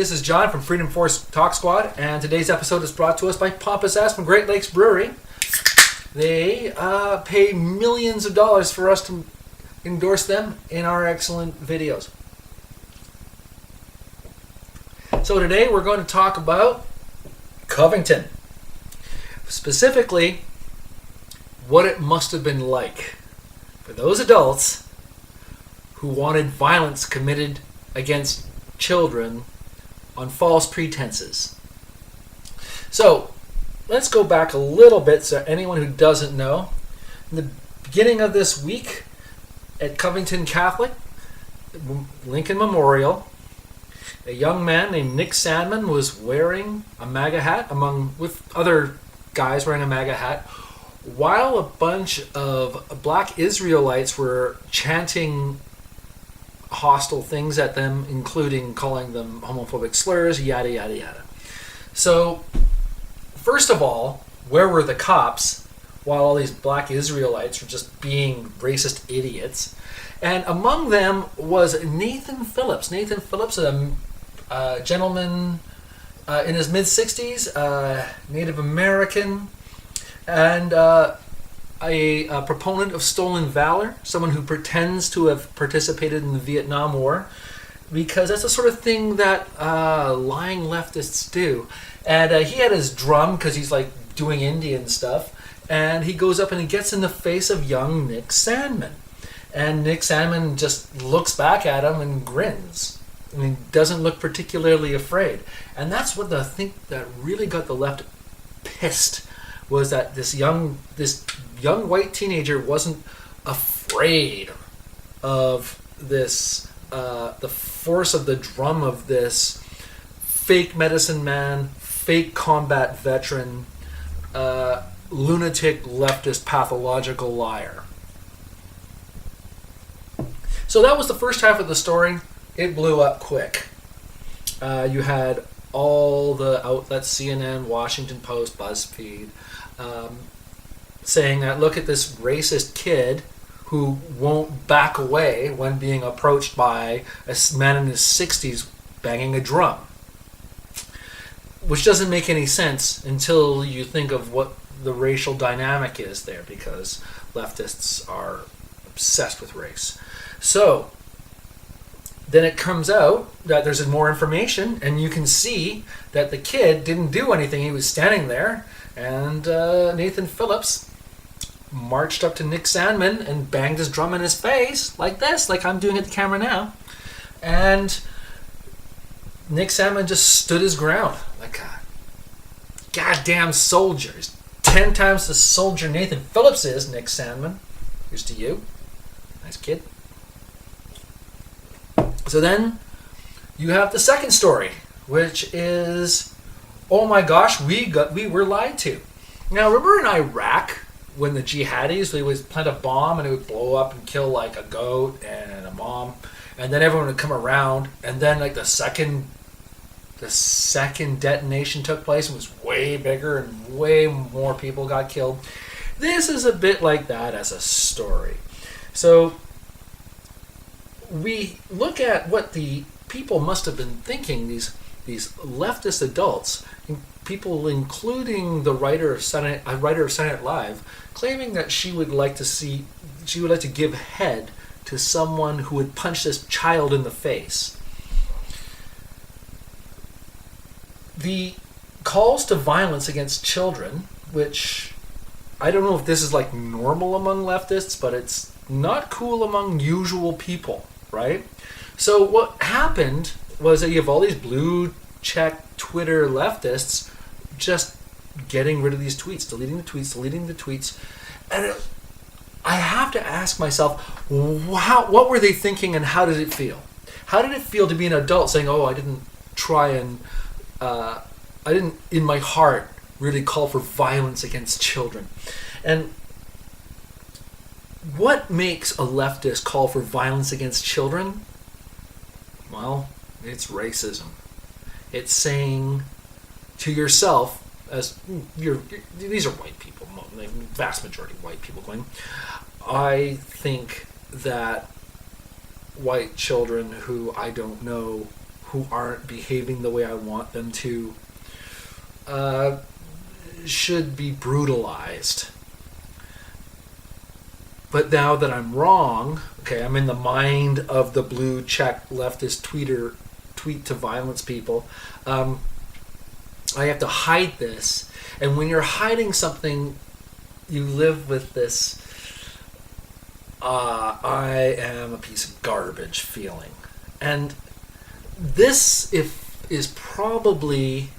this is John from Freedom Force Talk Squad, and today's episode is brought to us by Pompous Ass from Great Lakes Brewery. They pay millions of dollars for us to endorse them in our excellent videos. So today we're going to talk about Covington. Specifically, what it must have been like for those adults who wanted violence committed against children on false pretenses. So, let's go back a little bit so anyone who doesn't know. In the beginning of this week at Covington Catholic, Lincoln Memorial, a young man named Nick Sandman was wearing a MAGA hat with other guys wearing a MAGA hat, while a bunch of black Israelites were chanting hostile things at them, including calling them homophobic slurs, yada yada yada. So, first of all, where were the cops while all these black Israelites were just being racist idiots? And among them was Nathan Phillips. Nathan Phillips, a gentleman in his mid-60s, Native American, and a proponent of stolen valor, someone who pretends to have participated in the Vietnam War, because that's the sort of thing that lying leftists do. And he had his drum because he's like doing Indian stuff, and he goes up and he gets in the face of young Nick Sandman. And Nick Sandman just looks back at him and grins. I mean, doesn't look particularly afraid. And that's what I think that really got the left pissed, was that this young white teenager wasn't afraid of this, the force of the drum of this fake medicine man, fake combat veteran, lunatic leftist pathological liar. So that was the first half of the story. It blew up quick. You had all the outlets, CNN, Washington Post, BuzzFeed, saying that, look at this racist kid who won't back away when being approached by a man in his 60s banging a drum. Which doesn't make any sense until you think of what the racial dynamic is there, because leftists are obsessed with race. So, then it comes out that there's more information, and you can see that the kid didn't do anything. He was standing there, and Nathan Phillips marched up to Nick Sandman and banged his drum in his face, like this, like I'm doing at the camera now. And Nick Sandman just stood his ground, like a goddamn soldier. He's 10 times the soldier Nathan Phillips is, Nick Sandman. Here's to you. Nice kid. So then you have the second story, which is, oh my gosh, we were lied to. Now, remember in Iraq when the jihadis, they would plant a bomb and it would blow up and kill like a goat and a mom, and then everyone would come around, and then like the second detonation took place and was way bigger and way more people got killed. This is a bit like that as a story. So we look at what the people must have been thinking, these leftist adults, people including the writer of Saturday Night Live, claiming that she would like to give head to someone who would punch this child in the face. The calls to violence against children, which I don't know if this is like normal among leftists, but it's not cool among usual people, right? So what happened was that you have all these blue check Twitter leftists just getting rid of these tweets, deleting the tweets. And I have to ask myself, what were they thinking and how did it feel? How did it feel to be an adult saying, oh, I didn't try and, I didn't in my heart really call for violence against children? And what makes a leftist call for violence against children? Well, it's racism. It's saying to yourself, as these are white people, the vast majority of white people going, I think that white children who I don't know who aren't behaving the way I want them to should be brutalized. But now that I'm wrong, okay, I'm in the mind of the blue check leftist tweet to violence people. I have to hide this. And when you're hiding something, you live with this I am a piece of garbage feeling. And this is probably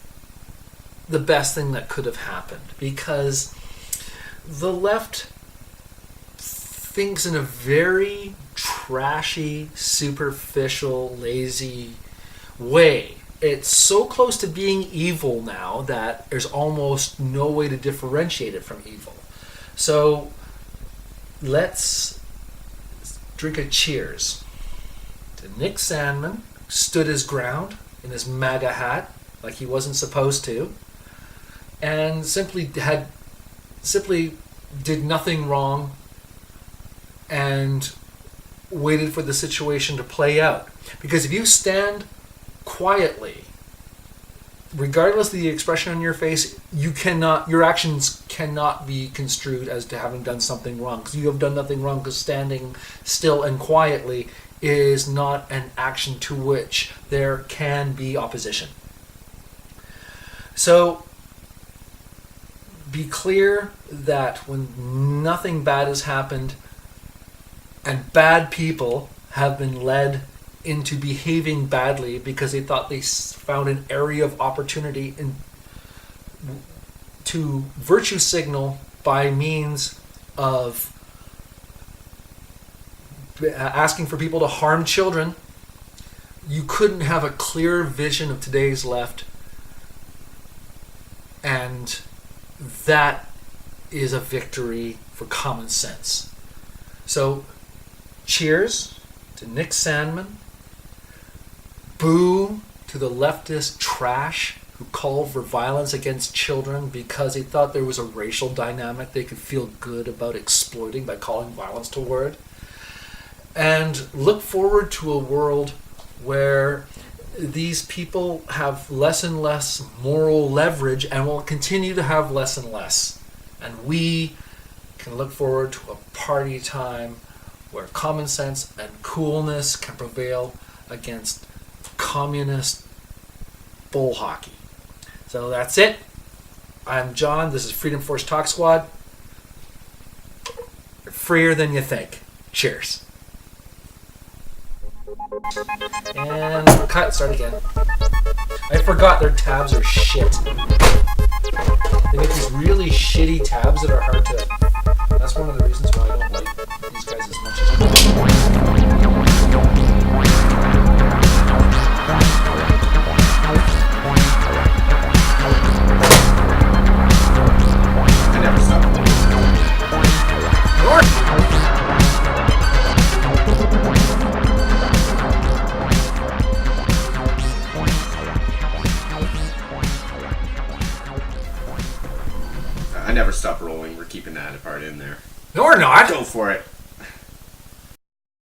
the best thing that could have happened, because the left thinks in a very trashy, superficial, lazy way. It's so close to being evil now that there's almost no way to differentiate it from evil. So let's drink a cheers to Nick Sandmann, who stood his ground in his MAGA hat like he wasn't supposed to, and simply did nothing wrong and waited for the situation to play out. Because if you stand quietly, regardless of the expression on your face, your actions cannot be construed as to having done something wrong, because you have done nothing wrong, because standing still and quietly is not an action to which there can be opposition. So be clear that when nothing bad has happened and bad people have been led into behaving badly because they thought they found an area of opportunity to virtue signal by means of asking for people to harm children, you couldn't have a clear vision of today's left, and that is a victory for common sense. So, cheers to Nick Sandmann. Boo to the leftist trash who called for violence against children because they thought there was a racial dynamic they could feel good about exploiting by calling violence toward. And look forward to a world where these people have less and less moral leverage and will continue to have less and less. And we can look forward to a party time where common sense and coolness can prevail against communist bull hockey. So that's it. I'm John. This is Freedom Force Talk Squad. You're freer than you think. Cheers. And cut. Start again. I forgot their tabs are shit. They make these really shitty tabs that are hard to... That's one of the reasons why I don't like these guys as much as I never stop. I never stop rolling. We're keeping that part in there. No, we're not. Go for it.